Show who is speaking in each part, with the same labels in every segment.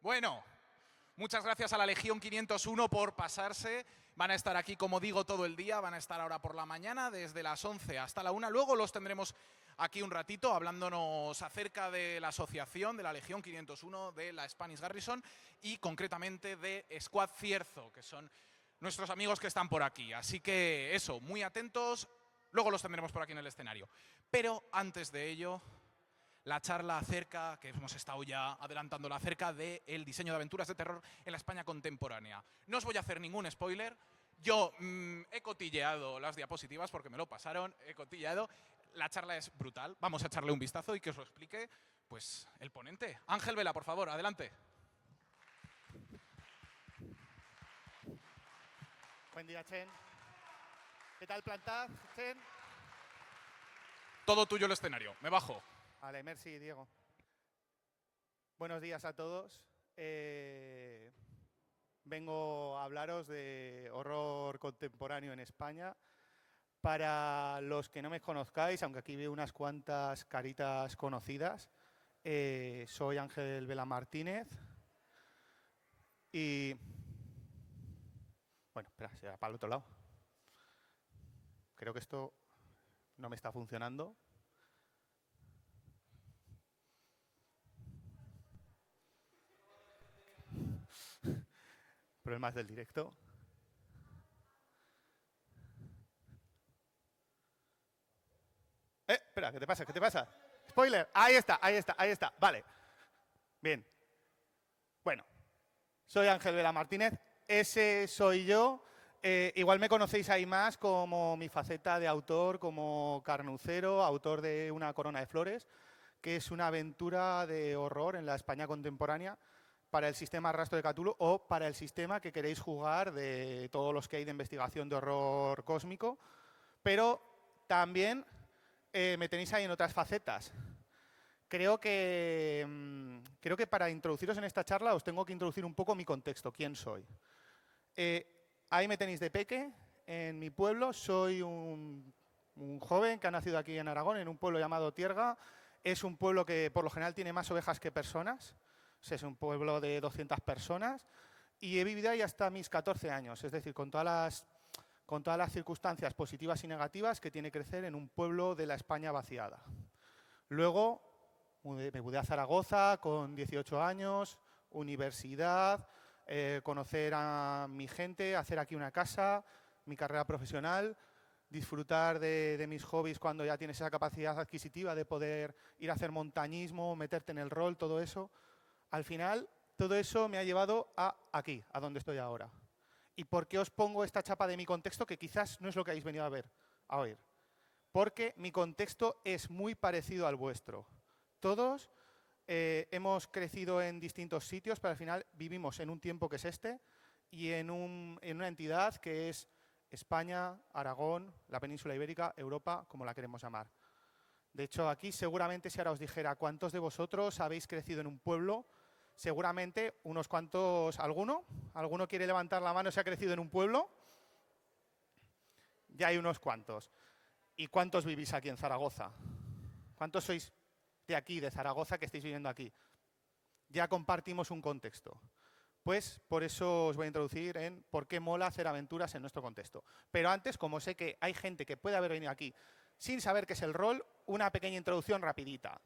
Speaker 1: Bueno, muchas gracias a la Legión 501 por pasarse. Van a estar aquí, como digo, todo el día. Van a estar ahora por la mañana, desde las 11 hasta la 1. Luego los tendremos aquí un ratito hablándonos acerca de la asociación de la Legión 501, de la Spanish Garrison y concretamente de Squad Cierzo, que son nuestros amigos que están por aquí. Así que eso, muy atentos. Luego los tendremos por aquí en el escenario. Pero antes de ello, la charla acerca, que hemos estado ya adelantándola, acerca del diseño de aventuras de terror en la España contemporánea. No os voy a hacer ningún spoiler. Yo he cotilleado las diapositivas porque me lo pasaron, he cotilleado. La charla es brutal. Vamos a echarle un vistazo y que os lo explique pues el ponente. Ángel Vela, por favor, adelante.
Speaker 2: Buen día, Chen. ¿Qué tal plantad, Chen?
Speaker 1: Todo tuyo el escenario. Me bajo.
Speaker 2: Vale, merci, Diego. Buenos días a todos. Vengo a hablaros de horror contemporáneo en España. Para los que no me conozcáis, aunque aquí veo unas cuantas caritas conocidas, soy Ángel Vela Martínez y... Bueno, espera, se va para el otro lado. Creo que esto no me está funcionando. Problemas del directo. Espera, ¿qué te pasa? ¿Qué te pasa? Spoiler, ahí está, ahí está, ahí está. Vale. Bien. Bueno, soy Ángel Vela Martínez, ese soy yo. Igual me conocéis ahí más como mi faceta de autor, como carnucero, autor de Una corona de flores, que es una aventura de horror en la España contemporánea para el sistema Rastro de Cthulhu o para el sistema que queréis jugar de todos los que hay de investigación de horror cósmico. Pero también me tenéis ahí en otras facetas. Creo que para introduciros en esta charla os tengo que introducir un poco mi contexto, quién soy. Ahí me tenéis de peque, en mi pueblo. Soy un joven que ha nacido aquí en Aragón, en un pueblo llamado Tierga. Es un pueblo que por lo general tiene más ovejas que personas. O sea, es un pueblo de 200 personas. Y he vivido ahí hasta mis 14 años, es decir, con todas las circunstancias positivas y negativas que tiene crecer en un pueblo de la España vaciada. Luego me mudé a Zaragoza con 18 años, universidad, conocer a mi gente, hacer aquí una casa, mi carrera profesional, disfrutar de mis hobbies cuando ya tienes esa capacidad adquisitiva de poder ir a hacer montañismo, meterte en el rol, todo eso. Al final, todo eso me ha llevado a aquí, a donde estoy ahora. ¿Y por qué os pongo esta chapa de mi contexto, que quizás no es lo que habéis venido a oír? Porque mi contexto es muy parecido al vuestro. Todos hemos crecido en distintos sitios, pero al final vivimos en un tiempo que es este y en una entidad que es España, Aragón, la península ibérica, Europa, como la queremos llamar. De hecho, aquí seguramente si ahora os dijera cuántos de vosotros habéis crecido en un pueblo, seguramente unos cuantos, ¿alguno? ¿Alguno quiere levantar la mano si ha crecido en un pueblo? Ya hay unos cuantos. ¿Y cuántos vivís aquí en Zaragoza? ¿Cuántos sois de aquí, de Zaragoza, que estáis viviendo aquí? Ya compartimos un contexto. Pues por eso os voy a introducir en por qué mola hacer aventuras en nuestro contexto. Pero antes, como sé que hay gente que puede haber venido aquí sin saber qué es el rol, una pequeña introducción rapidita.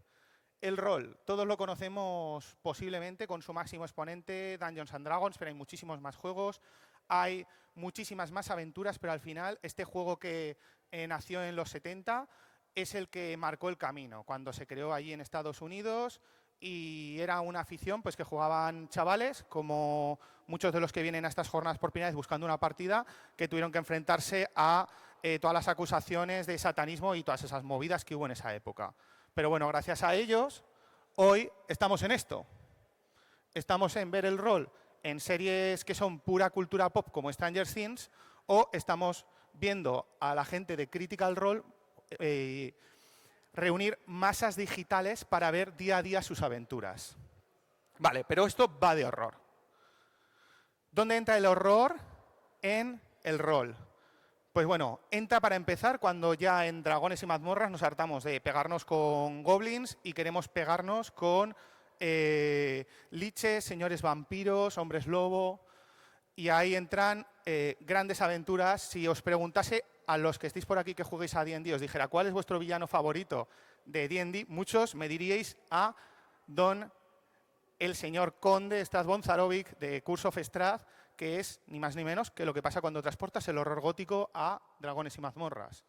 Speaker 2: El rol, todos lo conocemos posiblemente con su máximo exponente, Dungeons and Dragons, pero hay muchísimos más juegos, hay muchísimas más aventuras, pero al final este juego que nació en los 70 es el que marcó el camino, cuando se creó allí en Estados Unidos y era una afición pues que jugaban chavales, como muchos de los que vienen a estas jornadas por primera vez buscando una partida, que tuvieron que enfrentarse a todas las acusaciones de satanismo y todas esas movidas que hubo en esa época. Pero bueno, gracias a ellos, hoy estamos en esto. Estamos en ver el rol en series que son pura cultura pop como Stranger Things, o estamos viendo a la gente de Critical Role reunir masas digitales para ver día a día sus aventuras. Vale, pero esto va de horror. ¿Dónde entra el horror? En el rol. Pues bueno, entra para empezar cuando ya en Dragones y Mazmorras nos hartamos de pegarnos con goblins y queremos pegarnos con liches, señores vampiros, hombres lobo, y ahí entran grandes aventuras. Si os preguntase a los que estéis por aquí que juguéis a D&D, os dijera cuál es vuestro villano favorito de D&D, muchos me diríais a Don el señor Conde Strahd Zarovic de Curse of Strahd, que es ni más ni menos que lo que pasa cuando transportas el horror gótico a dragones y mazmorras.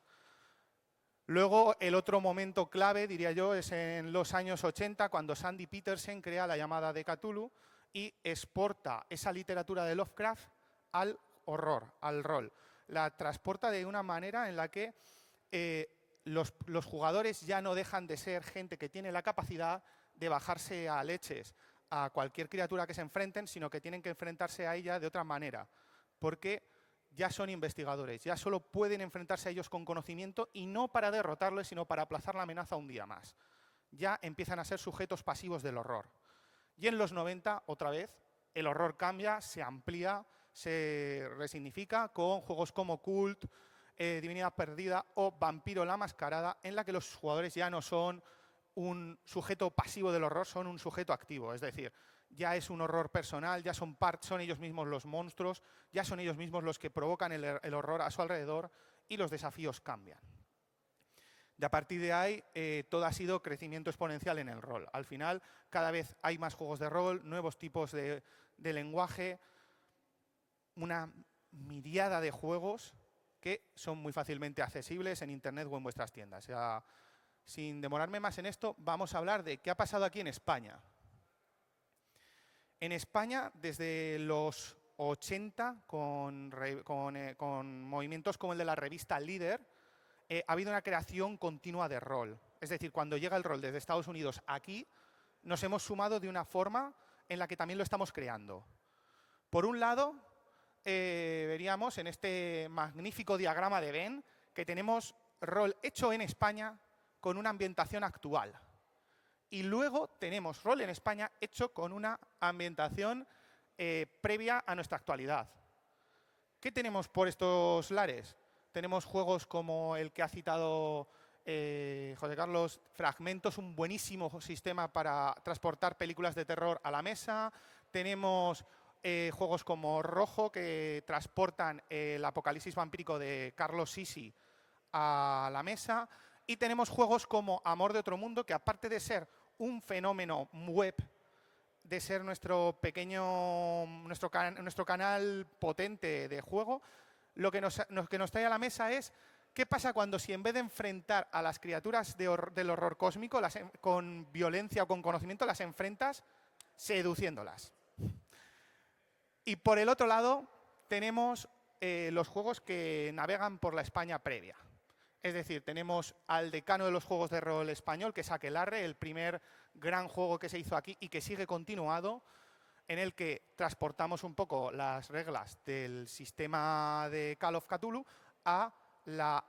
Speaker 2: Luego, el otro momento clave, diría yo, es en los años 80, cuando Sandy Petersen crea la llamada de Cthulhu y exporta esa literatura de Lovecraft al horror, al rol. La transporta de una manera en la que los jugadores ya no dejan de ser gente que tiene la capacidad de bajarse a leches a cualquier criatura que se enfrenten, sino que tienen que enfrentarse a ella de otra manera, porque ya son investigadores, ya solo pueden enfrentarse a ellos con conocimiento y no para derrotarles, sino para aplazar la amenaza un día más. Ya empiezan a ser sujetos pasivos del horror. Y en los 90, otra vez, el horror cambia, se amplía, se resignifica con juegos como Cult, Divinidad Perdida o Vampiro la Mascarada, en la que los jugadores ya no son un sujeto pasivo del horror, son un sujeto activo. Es decir, ya es un horror personal, ya son ellos mismos los monstruos, ya son ellos mismos los que provocan el horror a su alrededor y los desafíos cambian. Y a partir de ahí, todo ha sido crecimiento exponencial en el rol. Al final, cada vez hay más juegos de rol, nuevos tipos de lenguaje, una miriada de juegos que son muy fácilmente accesibles en Internet o en vuestras tiendas. O sea, sin demorarme más en esto, vamos a hablar de qué ha pasado aquí en España. En España, desde los 80, con movimientos como el de la revista Líder, ha habido una creación continua de rol. Es decir, cuando llega el rol desde Estados Unidos aquí, nos hemos sumado de una forma en la que también lo estamos creando. Por un lado, veríamos en este magnífico diagrama de Venn que tenemos rol hecho en España con una ambientación actual. Y luego tenemos rol en España hecho con una ambientación previa a nuestra actualidad. ¿Qué tenemos por estos lares? Tenemos juegos como el que ha citado José Carlos, Fragmentos, un buenísimo sistema para transportar películas de terror a la mesa. Tenemos juegos como Rojo, que transportan el apocalipsis vampírico de Carlos Sisi a la mesa. Y tenemos juegos como Amor de Otro Mundo, que aparte de ser un fenómeno web, de ser nuestro canal potente de juego, lo que nos trae a la mesa es qué pasa cuando si en vez de enfrentar a las criaturas del horror cósmico con violencia o con conocimiento, las enfrentas seduciéndolas. Y por el otro lado tenemos los juegos que navegan por la España previa. Es decir, tenemos al decano de los juegos de rol español, que es Aquelarre, el primer gran juego que se hizo aquí y que sigue continuado, en el que transportamos un poco las reglas del sistema de Call of Cthulhu a la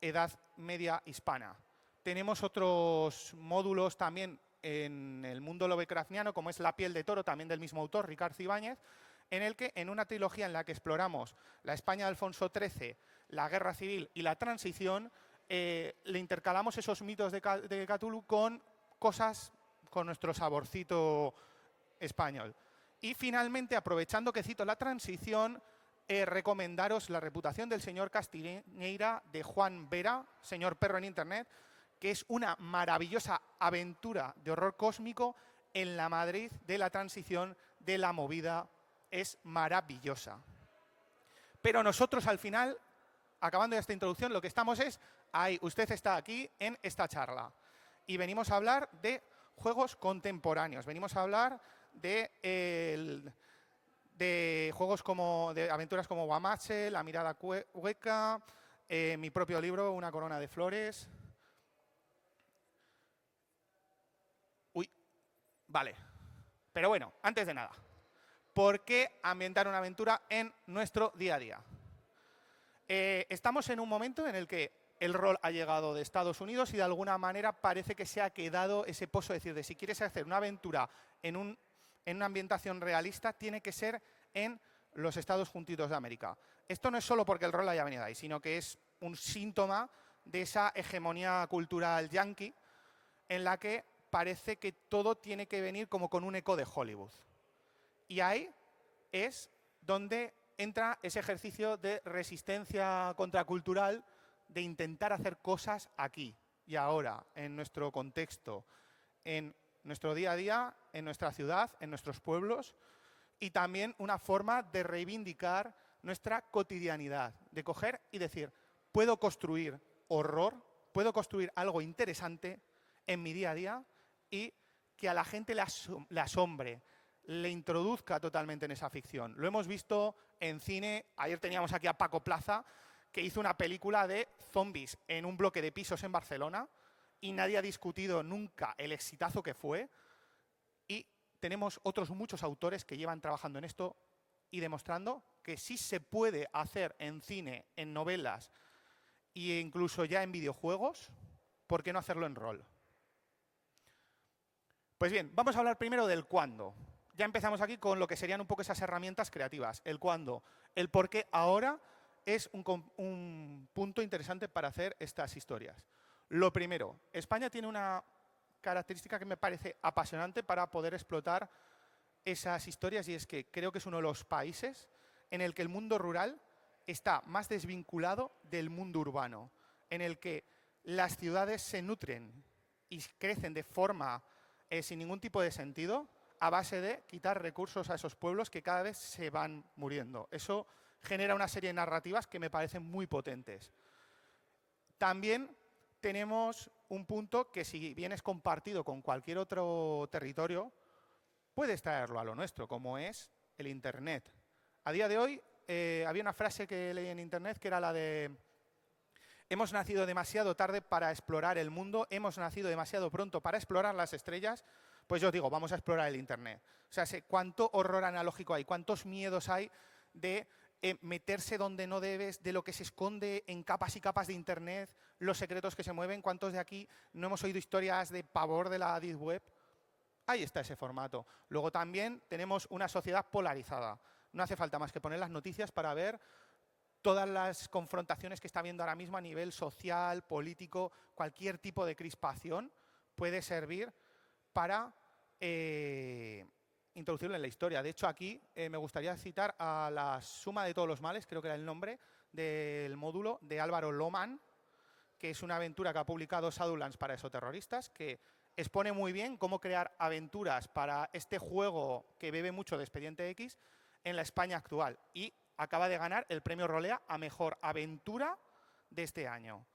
Speaker 2: Edad Media hispana. Tenemos otros módulos también en el mundo lovecraftiano, como es La piel de toro, también del mismo autor, Ricardo Ibáñez, en el que en una trilogía en la que exploramos la España de Alfonso XIII, la Guerra Civil y la Transición, le intercalamos esos mitos de Cthulhu con cosas con nuestro saborcito español. Y finalmente, aprovechando que cito la Transición, recomendaros La reputación del señor Castiñeira de Juan Vera, señor perro en Internet, que es una maravillosa aventura de horror cósmico en la Madrid de la Transición, de la movida. Es maravillosa. Pero nosotros al final, acabando esta introducción, lo que estamos es, usted está aquí en esta charla. Y venimos a hablar de juegos contemporáneos. Venimos a hablar de juegos de aventuras como Guamache, La mirada hueca, mi propio libro, Una corona de flores. Uy, vale. Pero bueno, antes de nada, ¿por qué ambientar una aventura en nuestro día a día? Estamos en un momento en el que el rol ha llegado de Estados Unidos y de alguna manera parece que se ha quedado ese pozo, es decir, de si quieres hacer una aventura en una ambientación realista, tiene que ser en los Estados Juntitos de América. Esto no es solo porque el rol haya venido ahí, sino que es un síntoma de esa hegemonía cultural yanqui en la que parece que todo tiene que venir como con un eco de Hollywood. Y ahí es donde entra ese ejercicio de resistencia contracultural, de intentar hacer cosas aquí y ahora, en nuestro contexto, en nuestro día a día, en nuestra ciudad, en nuestros pueblos, y también una forma de reivindicar nuestra cotidianidad, de coger y decir, puedo construir horror, puedo construir algo interesante en mi día a día y que a la gente le asombre, le introduzca totalmente en esa ficción. Lo hemos visto en cine. Ayer teníamos aquí a Paco Plaza, que hizo una película de zombies en un bloque de pisos en Barcelona y nadie ha discutido nunca el exitazo que fue. Y tenemos otros muchos autores que llevan trabajando en esto y demostrando que sí se puede hacer en cine, en novelas e incluso ya en videojuegos. ¿Por qué no hacerlo en rol? Pues bien, vamos a hablar primero del cuándo. Ya empezamos aquí con lo que serían un poco esas herramientas creativas. El cuándo, el por qué ahora es un punto interesante para hacer estas historias. Lo primero, España tiene una característica que me parece apasionante para poder explotar esas historias, y es que creo que es uno de los países en el que el mundo rural está más desvinculado del mundo urbano, en el que las ciudades se nutren y crecen de forma sin ningún tipo de sentido, a base de quitar recursos a esos pueblos que cada vez se van muriendo. Eso genera una serie de narrativas que me parecen muy potentes. También tenemos un punto que, si bien es compartido con cualquier otro territorio, puedes traerlo a lo nuestro, como es el Internet. A día de hoy había una frase que leí en Internet que era la de: hemos nacido demasiado tarde para explorar el mundo, hemos nacido demasiado pronto para explorar las estrellas. Pues yo os digo, vamos a explorar el Internet. O sea, sé cuánto horror analógico hay, cuántos miedos hay de meterse donde no debes, de lo que se esconde en capas y capas de Internet, los secretos que se mueven. ¿Cuántos de aquí no hemos oído historias de pavor de la Deep Web? Ahí está ese formato. Luego también tenemos una sociedad polarizada. No hace falta más que poner las noticias para ver todas las confrontaciones que está habiendo ahora mismo a nivel social, político. Cualquier tipo de crispación puede servir para introducirlo en la historia. De hecho, aquí me gustaría citar a La suma de todos los males, creo que era el nombre del módulo, de Álvaro Lohmann, que es una aventura que ha publicado Shadowlands para exoterroristas, que expone muy bien cómo crear aventuras para este juego que bebe mucho de Expediente X en la España actual. Y acaba de ganar el premio Rolea a Mejor Aventura de este año.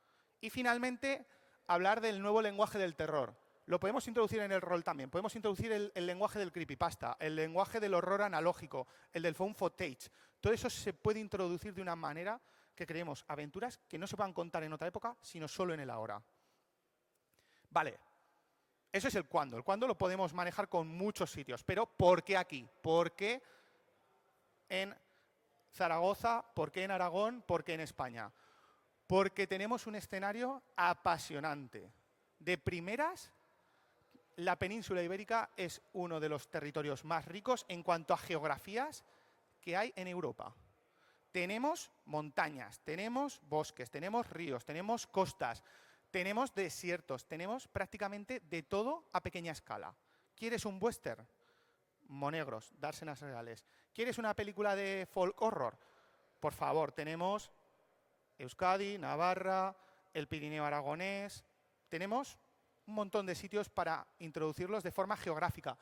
Speaker 2: Y finalmente, hablar del nuevo lenguaje del terror. Lo podemos introducir en el rol también. Podemos introducir el lenguaje del creepypasta, el lenguaje del horror analógico, el del found footage. Todo eso se puede introducir de una manera que creemos aventuras que no se puedan contar en otra época, sino solo en el ahora. Vale, eso es el cuándo. El cuándo lo podemos manejar con muchos sitios. Pero ¿por qué aquí? ¿Por qué en Zaragoza? ¿Por qué en Aragón? ¿Por qué en España? Porque tenemos un escenario apasionante. De primeras, la península ibérica es uno de los territorios más ricos en cuanto a geografías que hay en Europa. Tenemos montañas, tenemos bosques, tenemos ríos, tenemos costas, tenemos desiertos, tenemos prácticamente de todo a pequeña escala. ¿Quieres un western? Monegros, dársenas reales. ¿Quieres una película de folk horror? Por favor, tenemos Euskadi, Navarra, el Pirineo aragonés. Tenemos un montón de sitios para introducirlos de forma geográfica.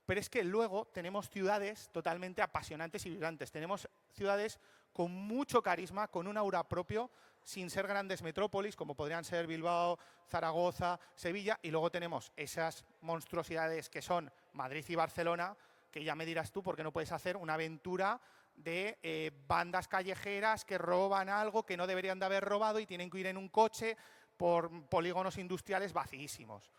Speaker 2: Pero es que luego tenemos ciudades totalmente apasionantes y vibrantes. Tenemos ciudades con mucho carisma, con un aura propio, sin ser grandes metrópolis, como podrían ser Bilbao, Zaragoza, Sevilla. Y luego tenemos esas monstruosidades que son Madrid y Barcelona, que ya me dirás tú por qué no puedes hacer una aventura de bandas callejeras que roban algo que no deberían de haber robado y tienen que ir en un coche por polígonos industriales vacíísimos.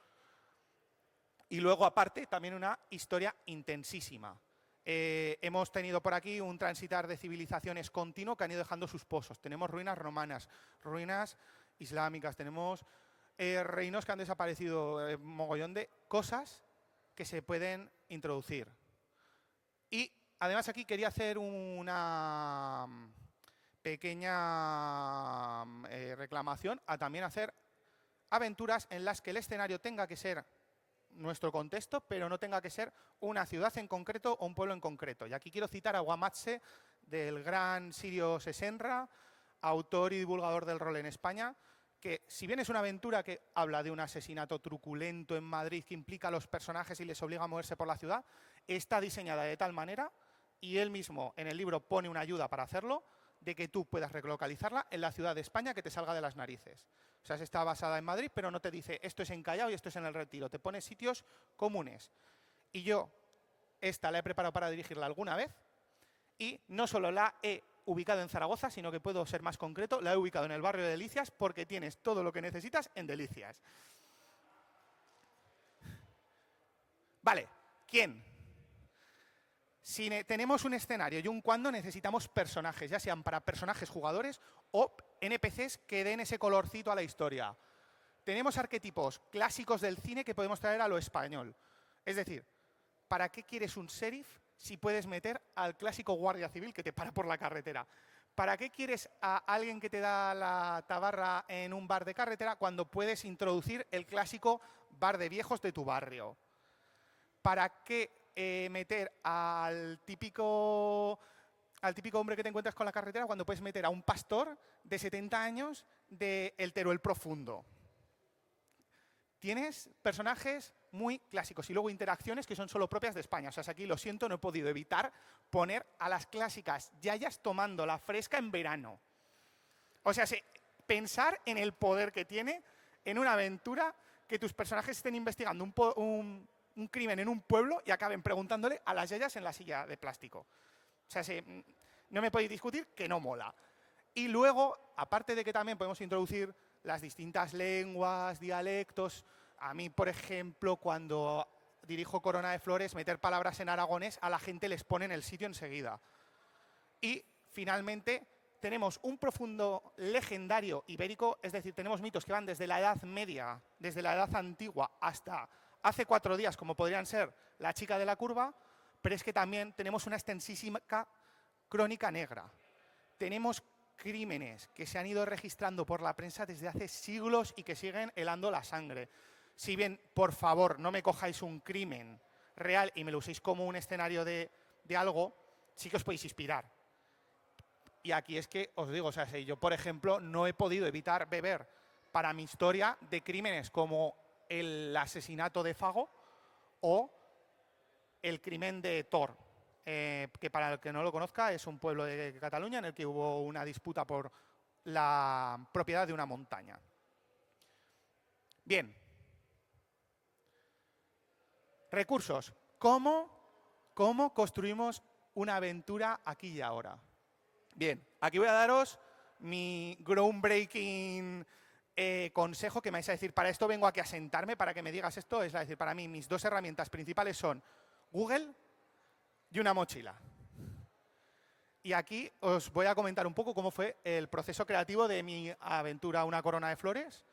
Speaker 2: Y luego, aparte, también una historia intensísima. Hemos tenido por aquí un transitar de civilizaciones continuo que han ido dejando sus pozos. Tenemos ruinas romanas, ruinas islámicas, tenemos reinos que han desaparecido, mogollón de cosas que se pueden introducir. Y además aquí quería hacer una pequeña reclamación a también hacer aventuras en las que el escenario tenga que ser nuestro contexto, pero no tenga que ser una ciudad en concreto o un pueblo en concreto. Y aquí quiero citar a Guamatse, del gran Sirio Sesenra, autor y divulgador del rol en España, que si bien es una aventura que habla de un asesinato truculento en Madrid que implica a los personajes y les obliga a moverse por la ciudad, está diseñada de tal manera, y él mismo en el libro pone una ayuda para hacerlo, de que tú puedas relocalizarla en la ciudad de España que te salga de las narices. O sea, está basada en Madrid, pero no te dice esto es en Callao y esto es en El Retiro. Te pone sitios comunes. Y yo esta la he preparado para dirigirla alguna vez y no solo la he ubicado en Zaragoza, sino que puedo ser más concreto, la he ubicado en el barrio de Delicias porque tienes todo lo que necesitas en Delicias. Vale, ¿quién? Si tenemos un escenario y un cuando necesitamos personajes, ya sean para personajes jugadores o NPCs que den ese colorcito a la historia. Tenemos arquetipos clásicos del cine que podemos traer a lo español. Es decir, ¿para qué quieres un sheriff si puedes meter al clásico guardia civil que te para por la carretera? ¿Para qué quieres a alguien que te da la tabarra en un bar de carretera cuando puedes introducir el clásico bar de viejos de tu barrio? ¿Para qué meter al típico hombre que te encuentras con la carretera cuando puedes meter a un pastor de 70 años de El Teruel Profundo? Tienes personajes muy clásicos y luego interacciones que son solo propias de España. O sea, aquí lo siento, no he podido evitar poner a las clásicas yayas tomando la fresca en verano. O sea, pensar en el poder que tiene en una aventura que tus personajes estén investigando un crimen en un pueblo y acaben preguntándole a las yayas en la silla de plástico. O sea, no me podéis discutir que no mola. Y luego, aparte de que también podemos introducir las distintas lenguas, dialectos. A mí, por ejemplo, cuando dirijo Corona de Flores, meter palabras en aragonés a la gente les pone en el sitio enseguida. Y, finalmente, tenemos un profundo legendario ibérico, es decir, tenemos mitos que van desde la Edad Media, desde la Edad Antigua, hasta hace 4 días, como podrían ser la chica de la curva, pero es que también tenemos una extensísima crónica negra. Tenemos crímenes que se han ido registrando por la prensa desde hace siglos y que siguen helando la sangre. Si bien, por favor, no me cojáis un crimen real y me lo uséis como un escenario de algo, sí que os podéis inspirar. Y aquí es que os digo, o sea, yo, por ejemplo, no he podido evitar beber para mi historia de crímenes como el asesinato de Fago o el crimen de Tor, que para el que no lo conozca es un pueblo de Cataluña en el que hubo una disputa por la propiedad de una montaña. Bien. Recursos. ¿Cómo construimos una aventura aquí y ahora? Bien, aquí voy a daros mi groundbreaking consejo que me vais a decir, para esto vengo aquí a sentarme para que me digas esto. Es decir, para mí mis 2 herramientas principales son Google y una mochila. Y aquí os voy a comentar un poco cómo fue el proceso creativo de mi aventura Una Corona de Flores,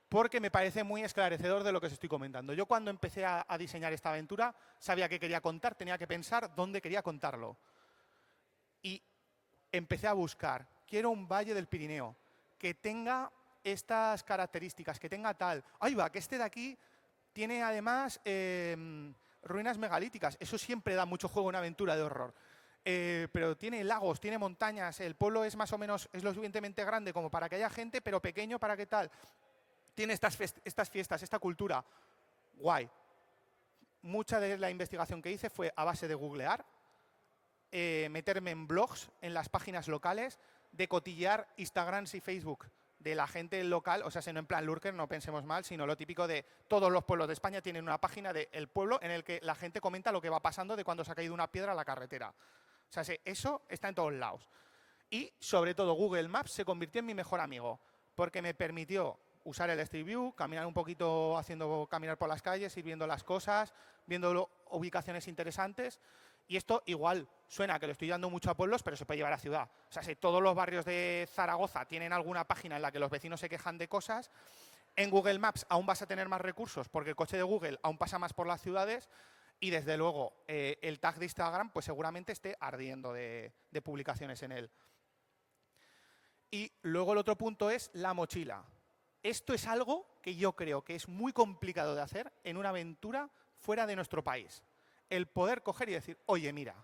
Speaker 2: porque me parece muy esclarecedor de lo que os estoy comentando. Yo cuando empecé a diseñar esta aventura sabía qué quería contar, tenía que pensar dónde quería contarlo. Y empecé a buscar, quiero un valle del Pirineo, que tenga estas características, que tenga tal. ¡Ay, va! Que este de aquí tiene además ruinas megalíticas. Eso siempre da mucho juego en una aventura de horror. Pero tiene lagos, tiene montañas, el pueblo es más o menos, es lo suficientemente grande como para que haya gente, pero pequeño para que tal. Tiene estas fiestas, esta cultura. Guay. Mucha de la investigación que hice fue a base de googlear, meterme en blogs, en las páginas locales, de cotillear Instagrams y Facebook de la gente local, o sea, no en plan lurker, no pensemos mal, sino lo típico de todos los pueblos de España tienen una página del pueblo en el que la gente comenta lo que va pasando de cuando se ha caído una piedra a la carretera. O sea, eso está en todos lados. Y, sobre todo, Google Maps se convirtió en mi mejor amigo, porque me permitió usar el Street View, caminar un poquito, caminar por las calles, ir viendo las cosas, viendo ubicaciones interesantes. Y esto igual suena que lo estoy dando mucho a pueblos, pero se puede llevar a ciudad. O sea, si todos los barrios de Zaragoza tienen alguna página en la que los vecinos se quejan de cosas, en Google Maps aún vas a tener más recursos porque el coche de Google aún pasa más por las ciudades y, desde luego, el tag de Instagram pues seguramente esté ardiendo de publicaciones en él. Y luego el otro punto es la mochila. Esto es algo que yo creo que es muy complicado de hacer en una aventura fuera de nuestro país. El poder coger y decir, oye, mira,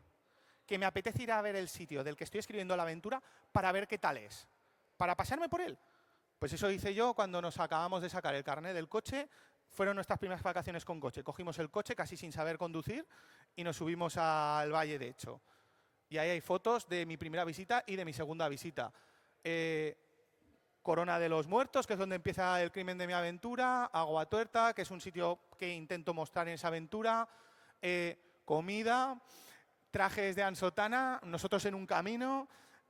Speaker 2: que me apetece ir a ver el sitio del que estoy escribiendo la aventura para ver qué tal es, para pasearme por él. Pues eso hice yo cuando nos acabamos de sacar el carnet del coche. Fueron nuestras primeras vacaciones con coche. Cogimos el coche casi sin saber conducir y nos subimos al Valle de Hecho. Y ahí hay fotos de mi primera visita y de mi segunda visita. Corona de los Muertos, que es donde empieza el crimen de mi aventura. Agua Tuerta, que es un sitio que intento mostrar en esa aventura. Comida, trajes de ansotana, nosotros en un camino,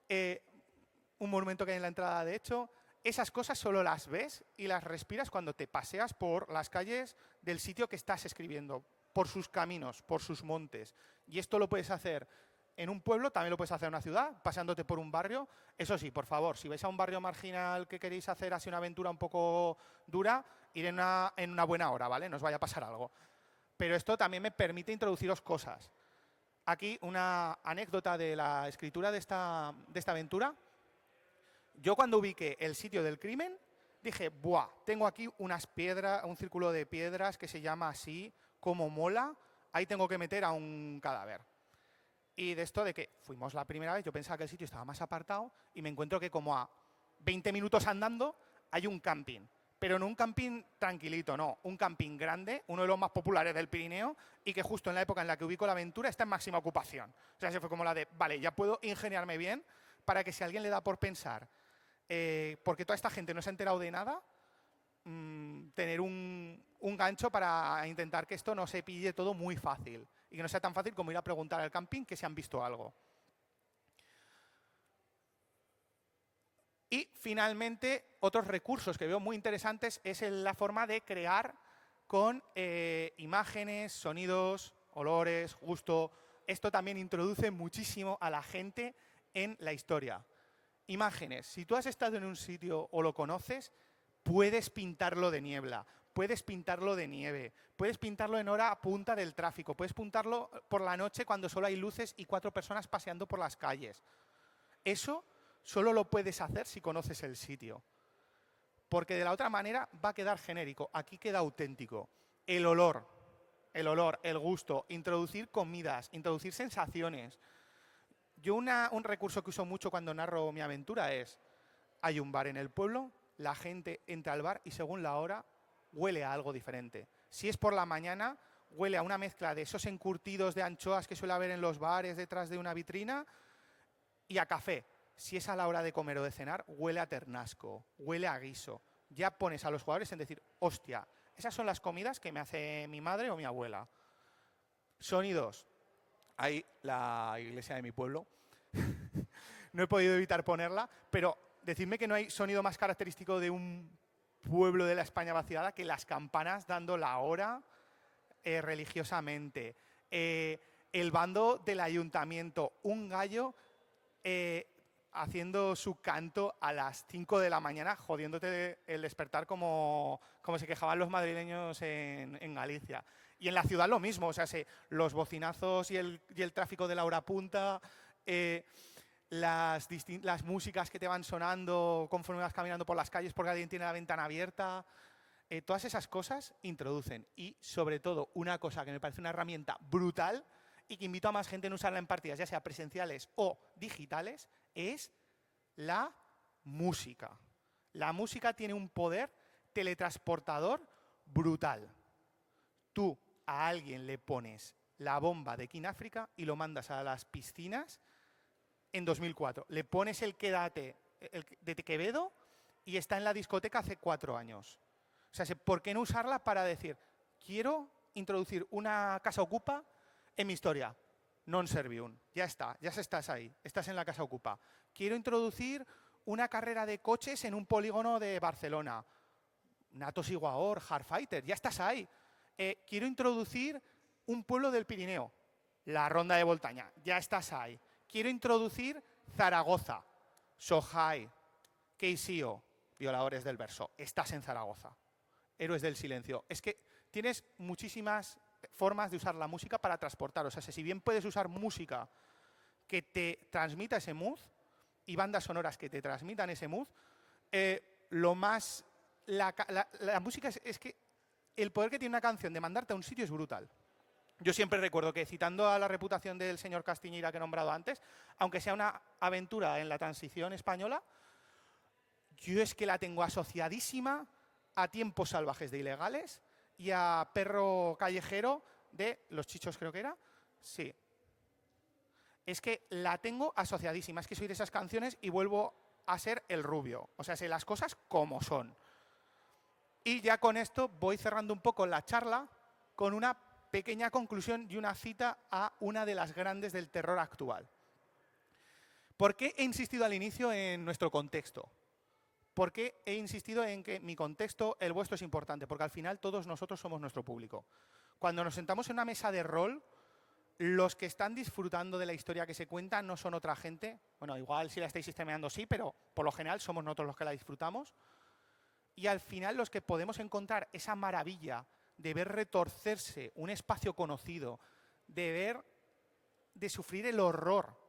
Speaker 2: un monumento que hay en la entrada de Hecho. Esas cosas solo las ves y las respiras cuando te paseas por las calles del sitio que estás escribiendo, por sus caminos, por sus montes. Y esto lo puedes hacer en un pueblo, también lo puedes hacer en una ciudad, paseándote por un barrio. Eso sí, por favor, si vais a un barrio marginal que queréis hacer así una aventura un poco dura, ir en una buena hora, ¿vale? No os vaya a pasar algo. Pero esto también me permite introduciros cosas. Aquí una anécdota de la escritura de esta aventura. Yo cuando ubiqué el sitio del crimen, dije, ¡buah! Tengo aquí unas piedras, un círculo de piedras que se llama así, como mola, ahí tengo que meter a un cadáver. Y de esto de que fuimos la primera vez, yo pensaba que el sitio estaba más apartado y me encuentro que como a 20 minutos andando hay un camping. Pero no un camping tranquilito, no, un camping grande, uno de los más populares del Pirineo y que justo en la época en la que ubico la aventura está en máxima ocupación. O sea, se fue como la de, vale, ya puedo ingeniarme bien para que si a alguien le da por pensar, porque toda esta gente no se ha enterado de nada, tener un gancho para intentar que esto no se pille todo muy fácil y que no sea tan fácil como ir a preguntar al camping que si han visto algo. Y finalmente, otros recursos que veo muy interesantes es la forma de crear con imágenes, sonidos, olores, gusto. Esto también introduce muchísimo a la gente en la historia. Imágenes. Si tú has estado en un sitio o lo conoces, puedes pintarlo de niebla, puedes pintarlo de nieve, puedes pintarlo en hora punta del tráfico, puedes pintarlo por la noche cuando solo hay luces y 4 personas paseando por las calles. Eso solo lo puedes hacer si conoces el sitio. Porque de la otra manera va a quedar genérico. Aquí queda auténtico. El olor, el gusto, introducir comidas, introducir sensaciones. Yo un recurso que uso mucho cuando narro mi aventura es, hay un bar en el pueblo, la gente entra al bar y según la hora huele a algo diferente. Si es por la mañana, huele a una mezcla de esos encurtidos de anchoas que suele haber en los bares detrás de una vitrina y a café. Si es a la hora de comer o de cenar, huele a ternasco, huele a guiso. Ya pones a los jugadores en decir, hostia, esas son las comidas que me hace mi madre o mi abuela. Sonidos. Hay la iglesia de mi pueblo. No he podido evitar ponerla, pero decidme que no hay sonido más característico de un pueblo de la España vaciada que las campanas dando la hora religiosamente. El bando del ayuntamiento, un gallo haciendo su canto a las 5 de la mañana, jodiéndote el despertar como se quejaban los madrileños en Galicia. Y en la ciudad lo mismo, o sea, los bocinazos y el tráfico de la hora punta, las músicas que te van sonando conforme vas caminando por las calles porque alguien tiene la ventana abierta, todas esas cosas introducen. Y sobre todo, una cosa que me parece una herramienta brutal y que invito a más gente a usarla en partidas, ya sea presenciales o digitales, es la música. La música tiene un poder teletransportador brutal. Tú a alguien le pones la bomba de King África y lo mandas a las piscinas en 2004. Le pones el Quédate de Quevedo y está en la discoteca hace 4 años. O sea, ¿por qué no usarla para decir, quiero introducir una casa ocupa en mi historia? Non servium. Ya está, ya estás ahí, estás en la casa ocupa. Quiero introducir una carrera de coches en un polígono de Barcelona. Natos Iguaor, Hardfighter, ya estás ahí. Quiero introducir un pueblo del Pirineo, la Ronda de Voltaña, ya estás ahí. Quiero introducir Zaragoza, Sohai, Keisio, Violadores del Verso, estás en Zaragoza. Héroes del Silencio. Es que tienes muchísimas formas de usar la música para transportar. O sea, si bien puedes usar música que te transmita ese mood y bandas sonoras que te transmitan ese mood, lo más la música es que el poder que tiene una canción de mandarte a un sitio es brutal. Yo siempre recuerdo que, citando a la reputación del señor Castiñeira que he nombrado antes, aunque sea una aventura en la transición española, yo es que la tengo asociadísima a Tiempos salvajes de Ilegales y a Perro callejero de Los Chichos, creo que era. Sí. Es que la tengo asociadísima. Es que soy de esas canciones y vuelvo a ser el rubio. O sea, sé las cosas como son. Y ya con esto voy cerrando un poco la charla con una pequeña conclusión y una cita a una de las grandes del terror actual. ¿Por qué he insistido al inicio en nuestro contexto? ¿Por qué he insistido en que mi contexto, el vuestro, es importante? Porque al final todos nosotros somos nuestro público. Cuando nos sentamos en una mesa de rol, los que están disfrutando de la historia que se cuenta no son otra gente. Bueno, igual si la estáis sistemeando sí, pero por lo general somos nosotros los que la disfrutamos. Y al final los que podemos encontrar esa maravilla de ver retorcerse un espacio conocido, de sufrir el horror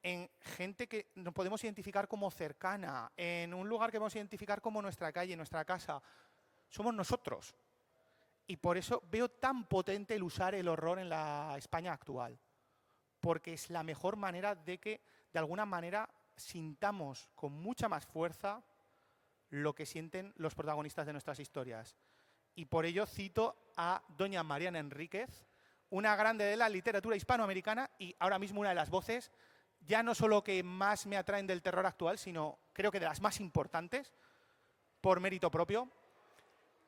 Speaker 2: en gente que nos podemos identificar como cercana, en un lugar que podemos identificar como nuestra calle, nuestra casa, somos nosotros. Y por eso veo tan potente el usar el horror en la España actual. Porque es la mejor manera de que, de alguna manera, sintamos con mucha más fuerza lo que sienten los protagonistas de nuestras historias. Y por ello cito a doña Mariana Enríquez, una grande de la literatura hispanoamericana y ahora mismo una de las voces, ya no solo que más me atraen del terror actual, sino creo que de las más importantes, por mérito propio.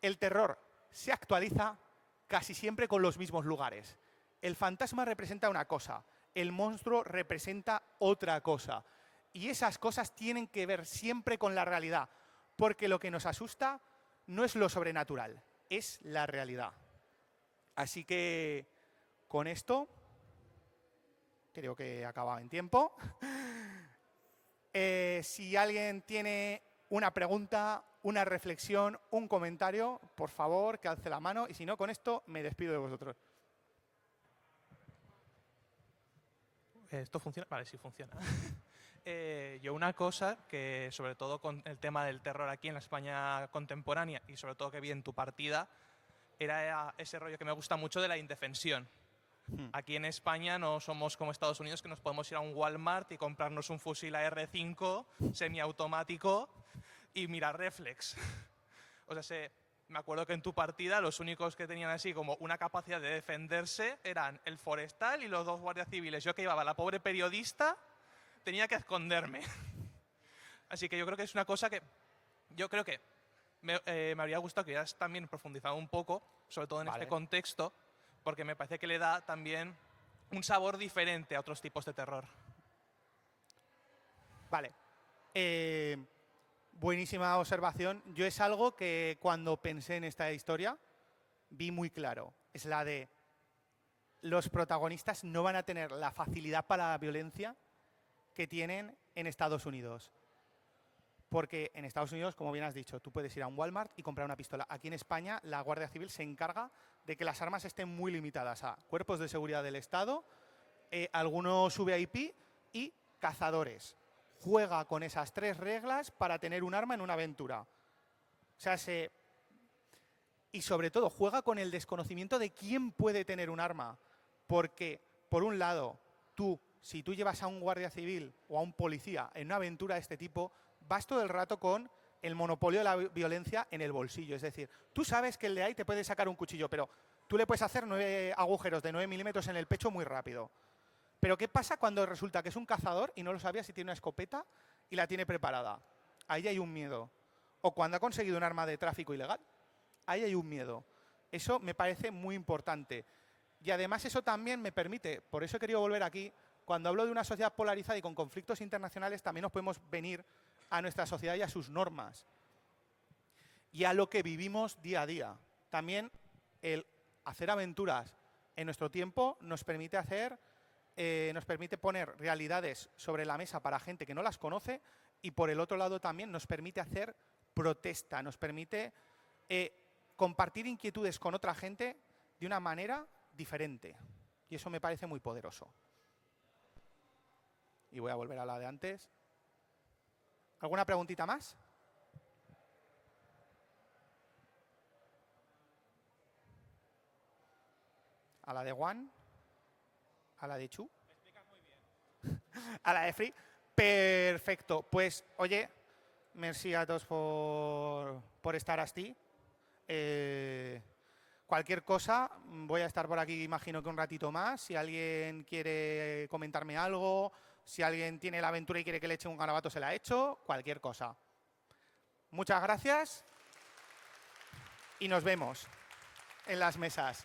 Speaker 2: El terror se actualiza casi siempre con los mismos lugares. El fantasma representa una cosa, el monstruo representa otra cosa. Y esas cosas tienen que ver siempre con la realidad, porque lo que nos asusta no es lo sobrenatural, es la realidad. Así que con esto, creo que he acabado en tiempo. Si alguien tiene una pregunta, una reflexión, un comentario, por favor, que alce la mano. Y si no, con esto me despido de vosotros.
Speaker 3: ¿Esto funciona? Vale, sí funciona. Yo una cosa que, sobre todo con el tema del terror aquí en la España contemporánea y sobre todo que vi en tu partida, era ese rollo que me gusta mucho de la indefensión. Aquí en España no somos como Estados Unidos, que nos podemos ir a un Walmart y comprarnos un fusil AR-5 semiautomático y mirar reflex. O sea, me acuerdo que en tu partida los únicos que tenían así como una capacidad de defenderse eran el forestal y los dos guardias civiles. Yo que llevaba la pobre periodista tenía que esconderme. Así que yo creo que es una cosa que yo creo que me habría gustado que hubieras también profundizado un poco, sobre todo en este contexto, porque me parece que le da también un sabor diferente a otros tipos de terror.
Speaker 2: Vale. Buenísima observación. Yo es algo que cuando pensé en esta historia vi muy claro. Es la de los protagonistas no van a tener la facilidad para la violencia que tienen en Estados Unidos. Porque en Estados Unidos, como bien has dicho, tú puedes ir a un Walmart y comprar una pistola. Aquí en España, la Guardia Civil se encarga de que las armas estén muy limitadas a cuerpos de seguridad del Estado, algunos VIP y cazadores. Juega con esas tres reglas para tener un arma en una aventura. O sea, y sobre todo, juega con el desconocimiento de quién puede tener un arma. Porque, por un lado, si tú llevas a un guardia civil o a un policía en una aventura de este tipo, vas todo el rato con el monopolio de la violencia en el bolsillo. Es decir, tú sabes que el de ahí te puede sacar un cuchillo, pero tú le puedes hacer 9 agujeros de 9 milímetros en el pecho muy rápido. Pero ¿qué pasa cuando resulta que es un cazador y no lo sabía si tiene una escopeta y la tiene preparada? Ahí hay un miedo. O cuando ha conseguido un arma de tráfico ilegal, ahí hay un miedo. Eso me parece muy importante. Y además eso también me permite, por eso he querido volver aquí, cuando hablo de una sociedad polarizada y con conflictos internacionales, también nos podemos venir a nuestra sociedad y a sus normas. Y a lo que vivimos día a día. También el hacer aventuras en nuestro tiempo nos permite poner realidades sobre la mesa para gente que no las conoce y por el otro lado también nos permite hacer protesta, nos permite compartir inquietudes con otra gente de una manera diferente. Y eso me parece muy poderoso. Y voy a volver a la de antes. ¿Alguna preguntita más? a la de Juan, a la de Chu, a la de Free. Perfecto. Pues, oye, merci a todos por estar aquí. Cualquier cosa, voy a estar por aquí, imagino que un ratito más. Si alguien quiere comentarme algo, si alguien tiene la aventura y quiere que le eche un garabato, se la he hecho. Cualquier cosa. Muchas gracias y nos vemos en las mesas.